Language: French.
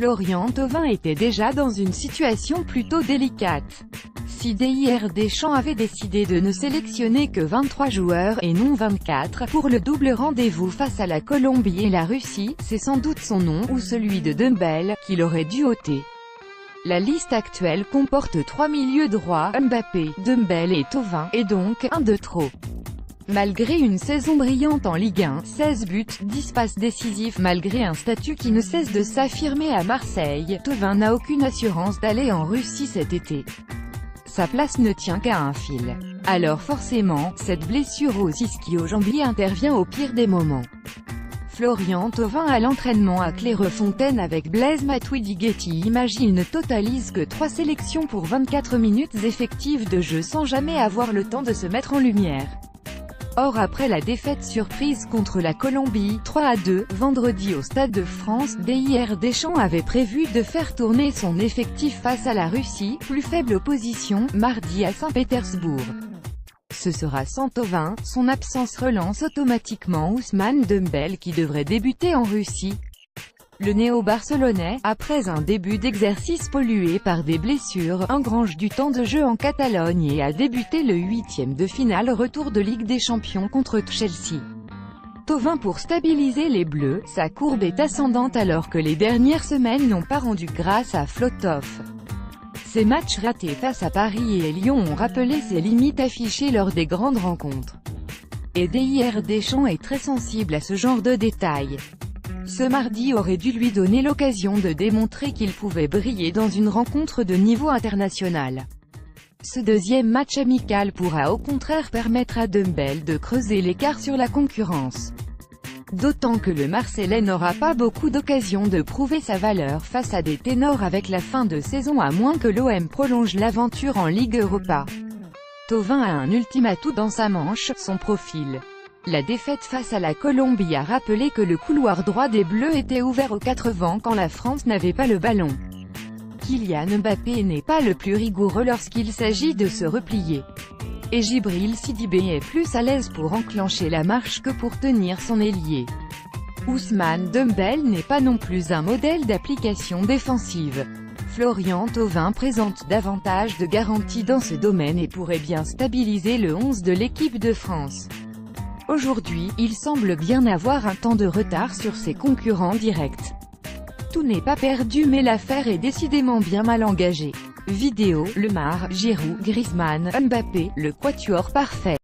Florian Thauvin était déjà dans une situation plutôt délicate. Si Didier Deschamps avait décidé de ne sélectionner que 23 joueurs et non 24 pour le double rendez-vous face à la Colombie et la Russie, c'est sans doute son nom ou celui de Dembélé qu'il aurait dû ôter. La liste actuelle comporte 3 milieux droits, Mbappé, Dembélé et Thauvin, et donc un de trop. Malgré une saison brillante en Ligue 1, 16 buts, 10 passes décisives, malgré un statut qui ne cesse de s'affirmer à Marseille, Thauvin n'a aucune assurance d'aller en Russie cet été. Sa place ne tient qu'à un fil. Alors forcément, cette blessure aux ischio-jambiers intervient au pire des moments. Florian Thauvin à l'entraînement à Clairefontaine avec Blaise Matuidi-Guety imagine ne totalise que 3 sélections pour 24 minutes effectives de jeu sans jamais avoir le temps de se mettre en lumière. Or après la défaite surprise contre la Colombie, 3-2, vendredi au Stade de France, Didier Deschamps avait prévu de faire tourner son effectif face à la Russie, plus faible opposition, mardi à Saint-Pétersbourg. Ce sera sans Thauvin, son absence relance automatiquement Ousmane Dembélé qui devrait débuter en Russie. Le néo-barcelonais, après un début d'exercice pollué par des blessures, engrange du temps de jeu en Catalogne et a débuté le 8e de finale retour de Ligue des Champions contre Chelsea. Thauvin pour stabiliser les Bleus, sa courbe est ascendante alors que les dernières semaines n'ont pas rendu grâce à Flotov. Ses matchs ratés face à Paris et Lyon ont rappelé ses limites affichées lors des grandes rencontres. Et Didier Deschamps est très sensible à ce genre de détails. Ce mardi aurait dû lui donner l'occasion de démontrer qu'il pouvait briller dans une rencontre de niveau international. Ce deuxième match amical pourra au contraire permettre à Dembélé de creuser l'écart sur la concurrence. D'autant que le Marseillais n'aura pas beaucoup d'occasions de prouver sa valeur face à des ténors avec la fin de saison à moins que l'OM prolonge l'aventure en Ligue Europa. Thauvin a un ultime atout dans sa manche, son profil. La défaite face à la Colombie a rappelé que le couloir droit des Bleus était ouvert aux 4 vents quand la France n'avait pas le ballon. Kylian Mbappé n'est pas le plus rigoureux lorsqu'il s'agit de se replier. Et Djibril Sidibé est plus à l'aise pour enclencher la marche que pour tenir son ailier. Ousmane Dembélé n'est pas non plus un modèle d'application défensive. Florian Thauvin présente davantage de garanties dans ce domaine et pourrait bien stabiliser le 11 de l'équipe de France. Aujourd'hui, il semble bien avoir un temps de retard sur ses concurrents directs. Tout n'est pas perdu mais l'affaire est décidément bien mal engagée. Vidéo, Lemar, Giroud, Griezmann, Mbappé, le quatuor parfait.